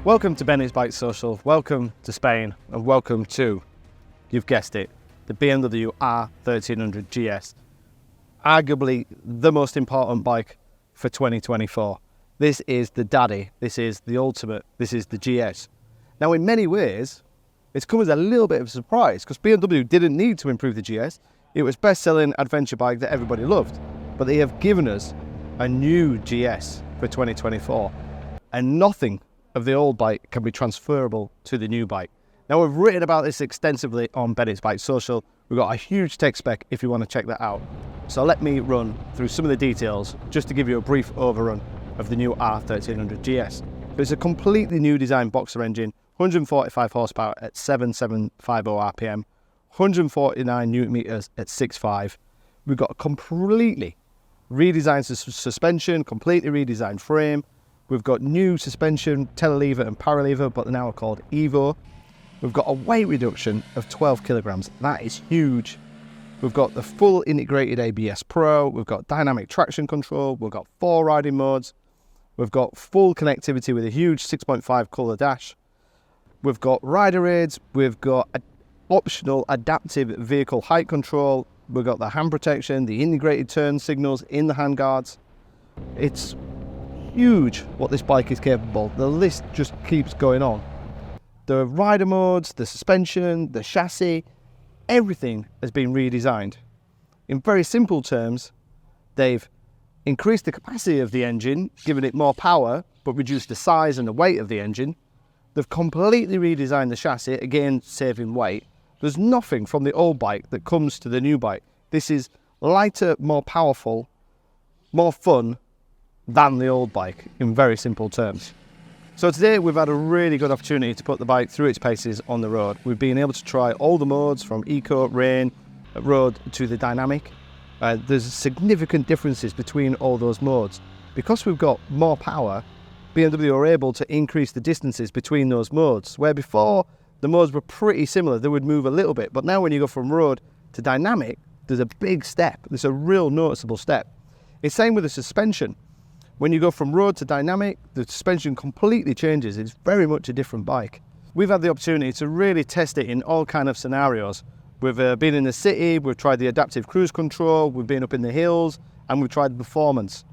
Welcome to Benny's BikeSocial, welcome to Spain, and welcome to, you've guessed it, the BMW R1300GS. Arguably the most important bike for 2024. This is the daddy, this is the ultimate, this is the GS. Now in many ways, it's come as a little bit of a surprise because BMW didn't need to improve the GS. It was best-selling adventure bike that everybody loved. But they have given us a new GS for 2024. And nothing of the old bike can be transferable to the new bike. Now we've written about this extensively on Benny's BikeSocial. We've got a huge tech spec if you want to check that out. So let me run through some of the details just to give you a brief overrun of the new R1300GS. It's a completely new design boxer engine, 145 horsepower at 7750 RPM, 149 Newton meters at 6.5. We've got a completely redesigned suspension, completely redesigned frame. We've got new suspension, telelever and paralever, but now are called Evo. We've got a weight reduction of 12 kilograms. That is huge. We've got the full integrated ABS Pro. We've got dynamic traction control. We've got 4 riding modes. We've got full connectivity with a huge 6.5 colour dash. We've got rider aids. We've got optional adaptive vehicle height control. We've got the hand protection, the integrated turn signals in the handguards. It's huge what this bike is capable. The list just keeps going on. The rider modes, the suspension, the chassis, everything has been redesigned. In very simple terms, they've increased the capacity of the engine, given it more power, but reduced the size and the weight of the engine. They've completely redesigned the chassis, again saving weight. There's nothing from the old bike that comes to the new bike. This is lighter, more powerful, more fun than the old bike, in very simple terms. So today we've had a really good opportunity to put the bike through its paces on the road. We've been able to try all the modes from Eco, Rain, Road to the Dynamic. There's significant differences between all those modes. Because we've got more power, BMW are able to increase the distances between those modes, where before the modes were pretty similar, they would move a little bit, but now when you go from Road to Dynamic, there's a big step. There's a real noticeable step. It's same with the suspension. When you go from Road to Dynamic, the suspension completely changes. It's very much a different bike. We've had the opportunity to really test it in all kind of scenarios. We've been in the city, we've tried the adaptive cruise control, we've been up in the hills, and we've tried the performance.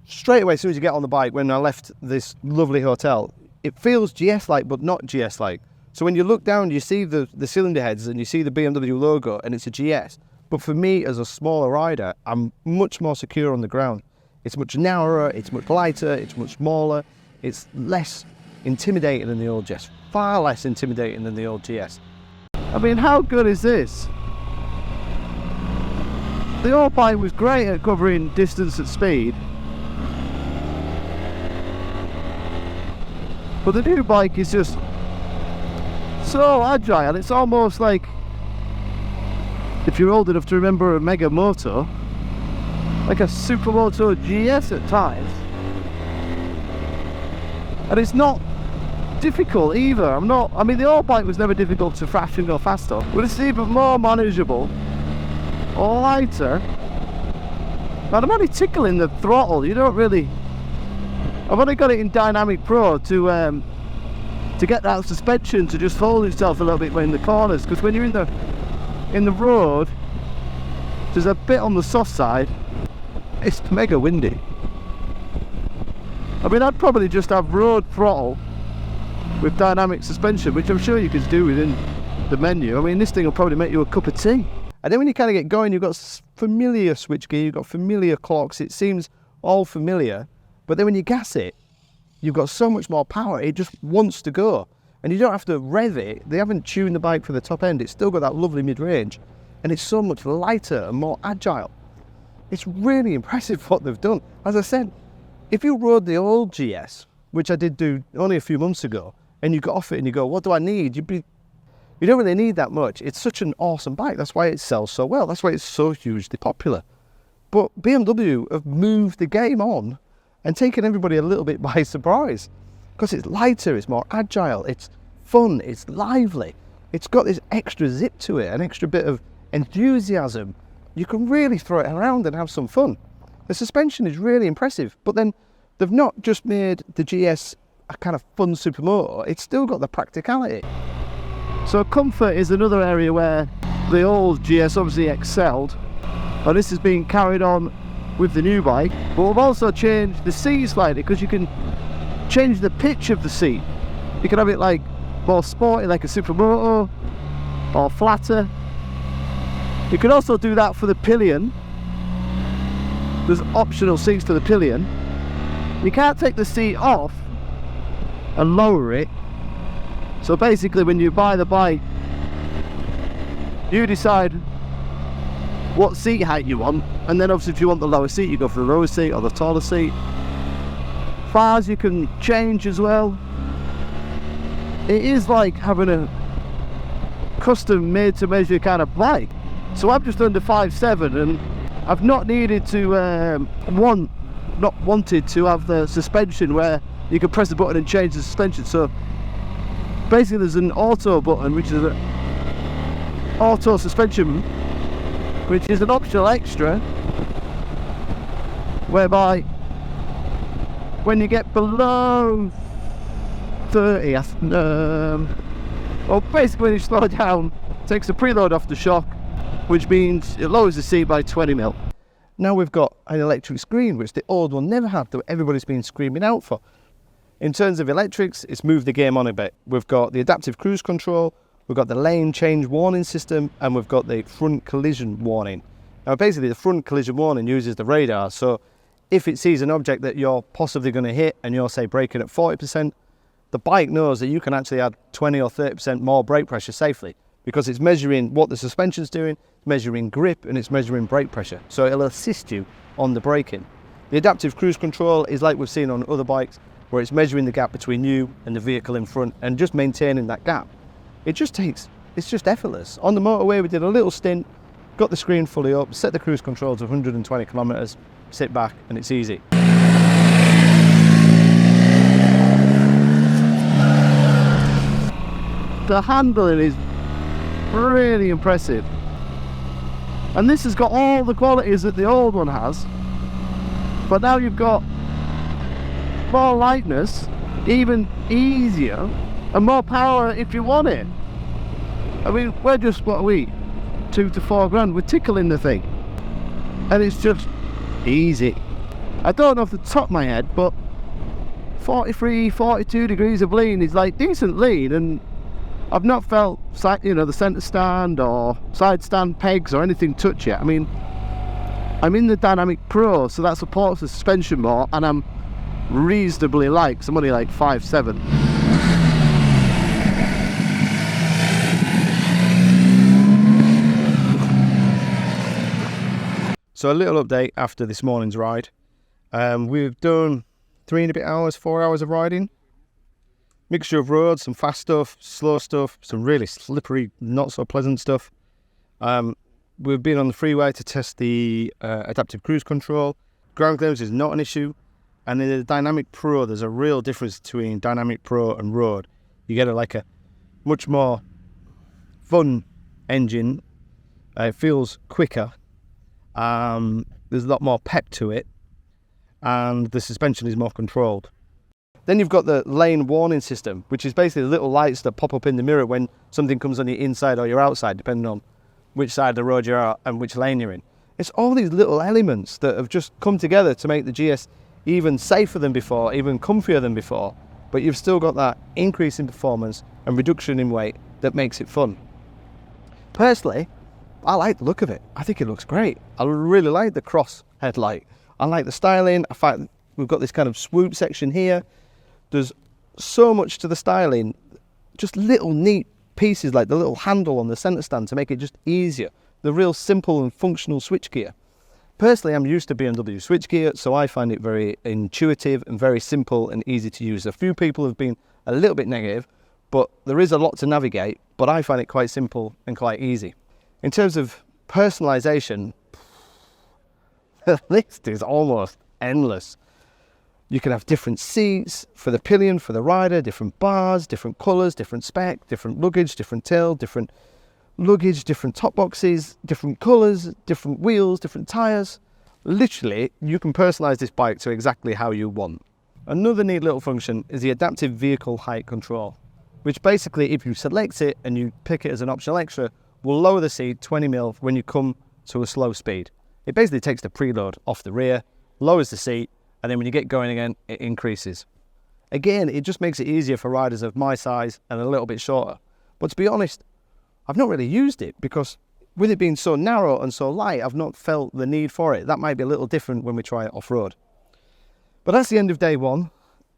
Straight away, as soon as you get on the bike, when I left this lovely hotel, it feels GS-like, but not GS-like. So when you look down, you see the cylinder heads and you see the BMW logo, and it's a GS. But for me, as a smaller rider, I'm much more secure on the ground. It's much narrower, it's much lighter, it's much smaller. It's less intimidating than the old GS. Far less intimidating than the old GS. I mean, how good is this? The old bike was great at covering distance at speed. But the new bike is just so agile. It's almost like, if you're old enough to remember a Mega Moto, like a Supermoto GS at times. And it's not difficult either. I mean the old bike was never difficult to thrash and go fast on, but it's even more manageable, lighter. And I'm only tickling the throttle, I've only got it in Dynamic Pro to get that suspension to just hold itself a little bit in the corners, because when you're in the road, there's a bit on the soft side, it's mega windy. I mean, I'd probably just have road throttle with dynamic suspension, which I'm sure you could do within the menu. I mean, this thing will probably make you a cup of tea. And then when you kind of get going, you've got familiar switchgear, you've got familiar clocks, it seems all familiar. But then when you gas it, you've got so much more power, it just wants to go. And you don't have to rev it. They haven't tuned the bike for the top end. It's still got that lovely mid-range. And it's so much lighter and more agile. It's really impressive what they've done. As I said, if you rode the old GS, which I did do only a few months ago, and you got off it and you go, what do I need? You don't really need that much. It's such an awesome bike. That's why it sells so well. That's why it's so hugely popular. But BMW have moved the game on and taken everybody a little bit by surprise. Because it's lighter, it's more agile, it's fun, it's lively. It's got this extra zip to it, an extra bit of enthusiasm. You can really throw it around and have some fun. The suspension is really impressive, but then they've not just made the GS a kind of fun supermoto, it's still got the practicality. So comfort is another area where the old GS obviously excelled, and this is being carried on with the new bike. But we've also changed the seat slightly, because you can change the pitch of the seat. You can have it like more sporty, like a supermoto, or flatter. You can also do that for the pillion. There's optional seats for the pillion. You can't take the seat off and lower it. So basically, when you buy the bike, you decide what seat height you want, and then obviously if you want the lower seat, you go for the lower seat or the taller seat. Bars you can change as well. It is like having a custom made to measure kind of bike. So I'm just under 5'7", and I've not needed to not wanted to have the suspension where you can press a button and change the suspension. So basically there's an auto button, which is an auto suspension, which is an optional extra, whereby when you get below 30, well, basically when you slow down, it takes the preload off the shock, which means it lowers the seat by 20mm. Now we've got an electric screen, which the old one never had, that everybody's been screaming out for. In terms of electrics, it's moved the game on a bit. We've got the adaptive cruise control, we've got the lane change warning system, and we've got the front collision warning. Now basically the front collision warning uses the radar, so if it sees an object that you're possibly going to hit and you're, say, braking at 40%, the bike knows that you can actually add 20 or 30% more brake pressure safely, because it's measuring what the suspension's doing, measuring grip, and it's measuring brake pressure. So it'll assist you on the braking. The adaptive cruise control is like we've seen on other bikes, where it's measuring the gap between you and the vehicle in front and just maintaining that gap. It's just effortless. On the motorway we did a little stint, got the screen fully up, set the cruise control to 120 kilometers, sit back, and it's easy. The handling is really impressive, and this has got all the qualities that the old one has, but now you've got more lightness, even easier, and more power if you want it. I mean, we're just, what are we, 2 to 4 grand, we're tickling the thing, and it's just easy. I don't know off the top of my head, but 43, 42 degrees of lean is like decent lean, and I've not felt, you know, the centre stand or side stand pegs or anything touch it. I mean, I'm in the Dynamic Pro, so that supports the suspension more, and I'm reasonably light, because I'm only like 5'7". So a little update after this morning's ride. We've done 3 and a bit hours, 4 hours of riding. Mixture of roads, some fast stuff, slow stuff, some really slippery, not so pleasant stuff. We've been on the freeway to test the adaptive cruise control. Ground clearance is not an issue. And in the Dynamic Pro, there's a real difference between Dynamic Pro and road. You get a much more fun engine. It feels quicker. There's a lot more pep to it, and the suspension is more controlled. Then you've got the lane warning system, which is basically little lights that pop up in the mirror when something comes on your inside or your outside, depending on which side of the road you're at and which lane you're in. It's all these little elements that have just come together to make the GS even safer than before, even comfier than before, but you've still got that increase in performance and reduction in weight that makes it fun. Personally, I like the look of it. I think it looks great. I really like the cross headlight. I like the styling. I find we've got this kind of swoop section here. There's so much to the styling, just little neat pieces like the little handle on the centre stand to make it just easier. The real simple and functional switchgear. Personally, I'm used to BMW switchgear, so I find it very intuitive and very simple and easy to use. A few people have been a little bit negative, but there is a lot to navigate, but I find it quite simple and quite easy. In terms of personalisation, the list is almost endless. You can have different seats for the pillion, for the rider, different bars, different colours, different spec, different luggage, different tail, different luggage, different top boxes, different colours, different wheels, different tyres. Literally, you can personalise this bike to exactly how you want. Another neat little function is the adaptive vehicle height control, which basically, if you select it and you pick it as an optional extra, will lower the seat 20 mil when you come to a slow speed. It basically takes the preload off the rear, lowers the seat, and then when you get going again, it increases. Again, it just makes it easier for riders of my size and a little bit shorter. But to be honest, I've not really used it because with it being so narrow and so light, I've not felt the need for it. That might be a little different when we try it off-road. But that's the end of day one.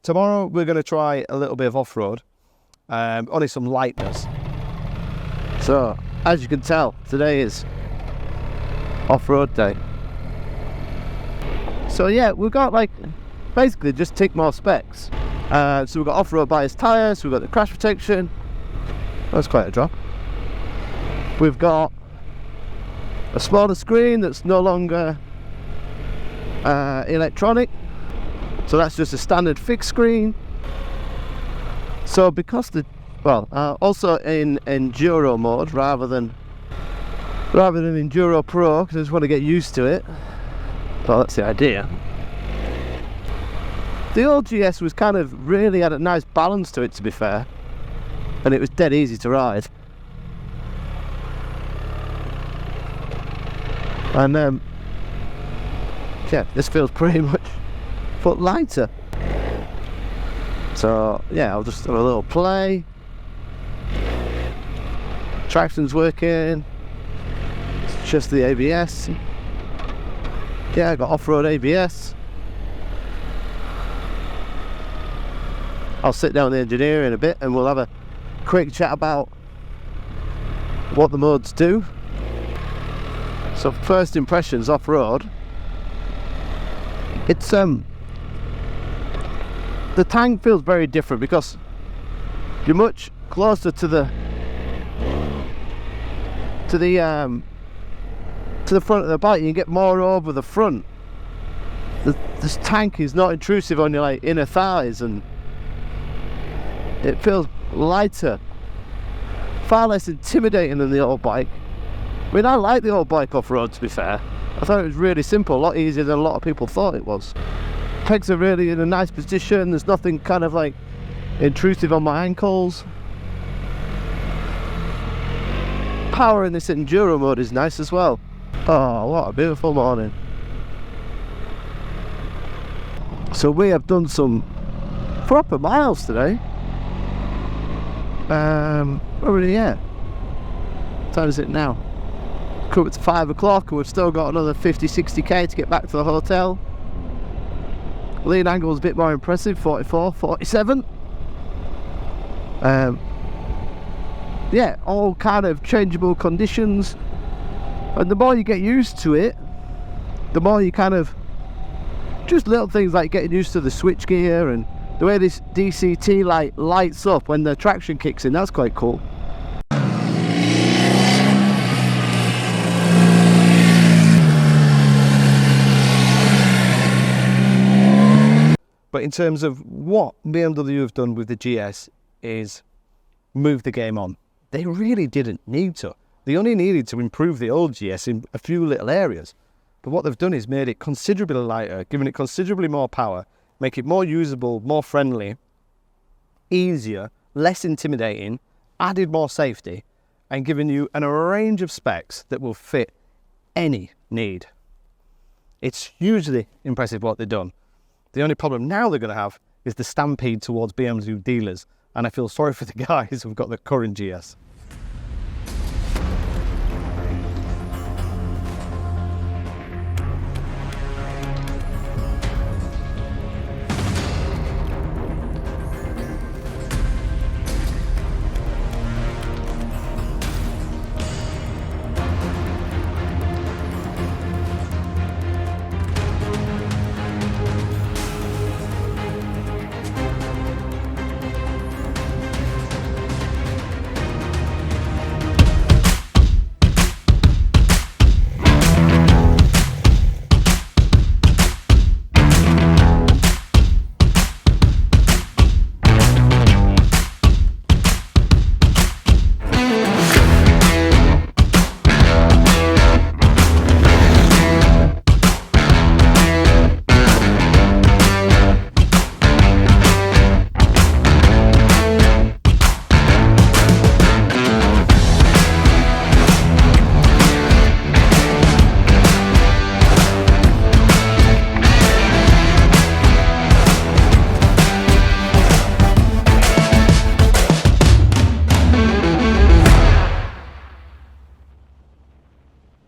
Tomorrow we're going to try a little bit of off-road, only some lightness. So, as you can tell, today is off-road day. So yeah, we've got like, basically just tick more specs. So we've got off-road bias tyres, we've got the crash protection. That's quite a drop. We've got a smaller screen that's no longer electronic. So that's just a standard fixed screen. So because also in Enduro mode rather than Enduro Pro, because I just want to get used to it. Well, that's the idea. The old GS was kind of really had a nice balance to it, to be fair, and it was dead easy to ride. And yeah, this feels pretty much a foot lighter. So yeah, I'll just have a little play. Traction's working. It's just the ABS. Yeah, I got off-road ABS. I'll sit down with the engineer in a bit and we'll have a quick chat about what the modes do. So first impressions off-road. It's the tank feels very different because you're much closer to the front of the bike. You get more over the front. This tank is not intrusive on your like inner thighs, and it feels lighter, far less intimidating than the old bike. I mean, I like the old bike off-road, to be fair. I thought it was really simple, a lot easier than a lot of people thought it was. Pegs are really in a nice position, there's nothing kind of like intrusive on my ankles. Power in this Enduro mode is nice as well. Oh, what a beautiful morning. So we have done some proper miles today. Yeah. What time is it now? Come up to 5 o'clock and we've still got another 50-60k to get back to the hotel. Lean angle is a bit more impressive, 44, 47. Yeah, all kind of changeable conditions, and the more you get used to it, the more you kind of, just little things like getting used to the switch gear and the way this DCT light lights up when the traction kicks in, that's quite cool. But in terms of what BMW have done with the GS is move the game on. They really didn't need to. They only needed to improve the old GS in a few little areas. But what they've done is made it considerably lighter, given it considerably more power, make it more usable, more friendly, easier, less intimidating, added more safety, and given you a range of specs that will fit any need. It's hugely impressive what they've done. The only problem now they're going to have is the stampede towards BMW dealers, and I feel sorry for the guys who've got the current GS.